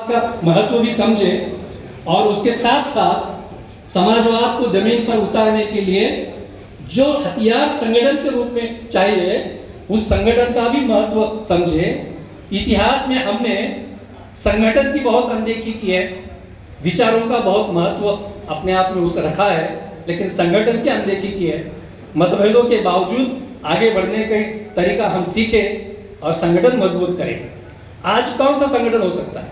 का महत्व भी समझे और उसके साथ साथ समाजवाद को जमीन पर उतारने के लिए जो हथियार संगठन के रूप में चाहिए उस संगठन का भी महत्व समझे। इतिहास में हमने संगठन की बहुत अनदेखी की है, विचारों का बहुत महत्व अपने आप में उसका रखा है, लेकिन संगठन की अनदेखी की है। मतभेदों के बावजूद आगे बढ़ने का तरीका हम सीखें और संगठन मजबूत करें। आज कौन सा संगठन हो सकता है?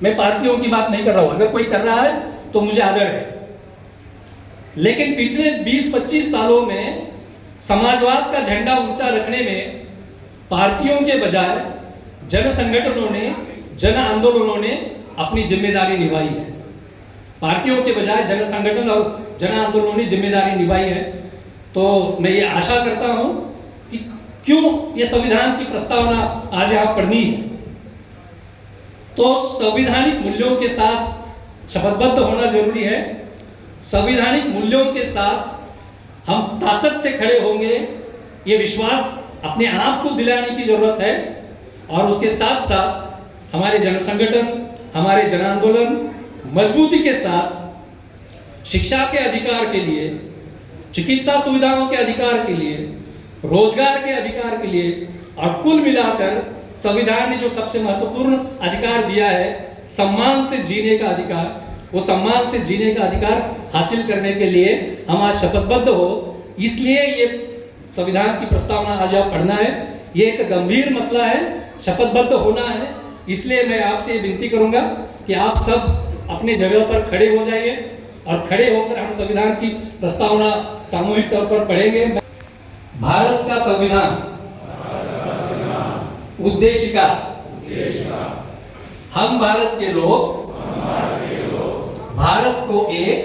मैं पार्टियों की बात नहीं कर रहा हूं, अगर कोई कर रहा है तो मुझे आदर है, लेकिन पिछले 20-25 सालों में समाजवाद का झंडा ऊंचा रखने में पार्टियों के बजाय जन संगठनों ने, जन आंदोलनों ने अपनी जिम्मेदारी निभाई है। पार्टियों के बजाय जन संगठन और जन आंदोलनों ने जिम्मेदारी निभाई है। तो मैं ये आशा करता हूं कि क्यों ये संविधान की प्रस्तावना आज आप पढ़नी है, तो संवैधानिक मूल्यों के साथ शपथबद्ध होना जरूरी है। संवैधानिक मूल्यों के साथ हम ताकत से खड़े होंगे, ये विश्वास अपने आप को दिलाने की जरूरत है। और उसके साथ साथ हमारे जन संगठन, हमारे जन आंदोलन मजबूती के साथ शिक्षा के अधिकार के लिए, चिकित्सा सुविधाओं के अधिकार के लिए, रोजगार के अधिकार के लिए और कुल मिलाकर संविधान ने जो सबसे महत्वपूर्ण अधिकार दिया है, सम्मान से जीने का अधिकार, वो सम्मान से जीने का अधिकार हासिल करने के लिए हम आज शपथबद्ध हो। इसलिए ये संविधान की प्रस्तावना आज आप पढ़ना है, ये एक गंभीर मसला है, शपथबद्ध होना है। इसलिए मैं आपसे विनती करूंगा कि आप सब अपने जगह पर खड़े हो जाइए और खड़े होकर हम संविधान की प्रस्तावना सामूहिक तौर पर पढ़ेंगे। भारत का संविधान उद्देशिका, हम भारत के लोग भारत को एक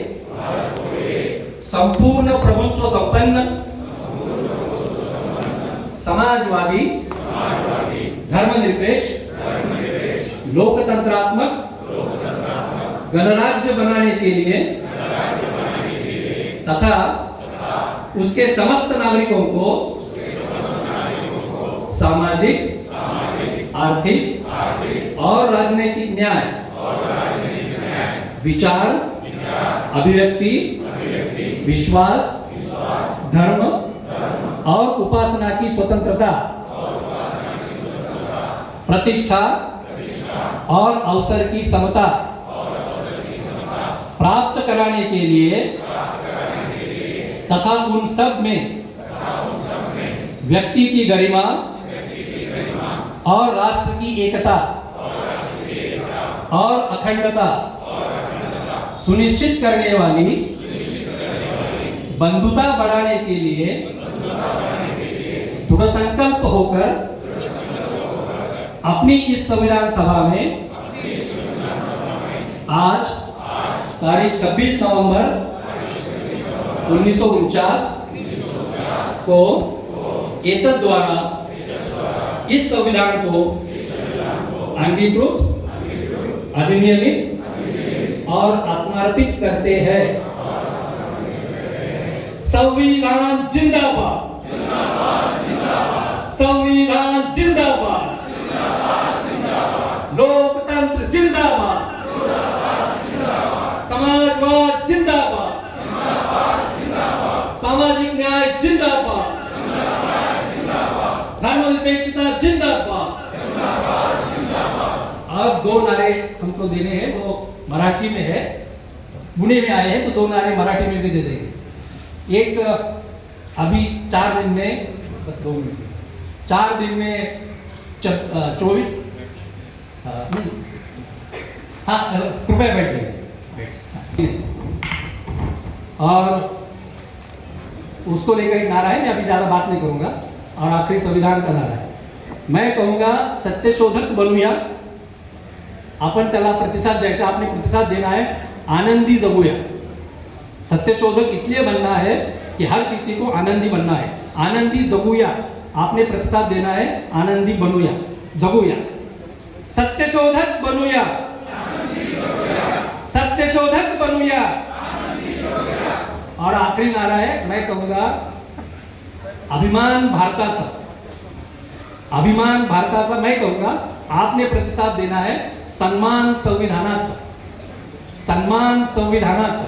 संपूर्ण प्रभुत्व संपन्न, समाजवादी, धर्मनिरपेक्ष, लोकतंत्रात्मक गणराज्य बनाने के लिए तथा उसके समस्त नागरिकों को सामाजिक, आर्थिक और राजनीतिक न्याय, विचार, अभिव्यक्ति, विश्वास, धर्म और उपासना की स्वतंत्रता, प्रतिष्ठा और अवसर की समता प्राप्त कराने के लिए तथा उन सब में व्यक्ति की गरिमा और राष्ट्र की एकता और अखंडता सुनिश्चित करने वाली बंधुता बढ़ाने के लिए दृढ़ संकल्प होकर अपनी इस संविधान सभा में आज तारीख 26 नवंबर 1949 को एतद द्वारा इस संविधान को अंगीकृत, अधिनियमित और आत्मार्पित करते हैं। संविधान जिंदाबाद, संविधान जिंदाबाद, लोकतंत्र जिंदाबाद, समाजवाद जिंदाबाद, सामाजिक न्याय जिंदाबाद, धर्मनिरपेक्षता जिंदाबाद। आज दो नारे हमको देने हैं, वो मराठी में है, पुणे में आए हैं तो दो नारे मराठी में भी दे देंगे। एक अभी 4 दिन में, बस 2 मिनट, 4 दिन में 24, हाँ कृपया बैठ जाइए। और उसको लेकर एक नारा है, मैं अभी ज़्यादा बात नहीं करूँगा, और आखिरी संविधान का नारा है। मैं कहूँगा सत्यशोधक बनूया, आपण त्याला प्रतिसाद द्यायचा, आपने प्रतिसाद देना है, आनंदी जगूया। सत्यशोधक इसलिए बनना है कि हर किसी को आनंदी बनना है, आनंदी जगूया, आपने प्रतिसाद देना है, आनंदी बनूया, जगूया, सत्यशोधक बनूया, सत्यशोधक बनूया। और आखिरी नारा है, मैं कहूंगा अभिमान भारताचा, अभिमान भारताचा। मैं कहूंगा आपने प्रतिसाद देना है सन्मान संविधानाचा, सन्मान संविधानाचा,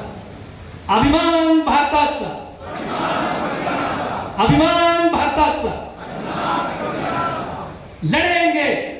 अभिमान भारताचा, अभिमान भारताचा, लढेंगे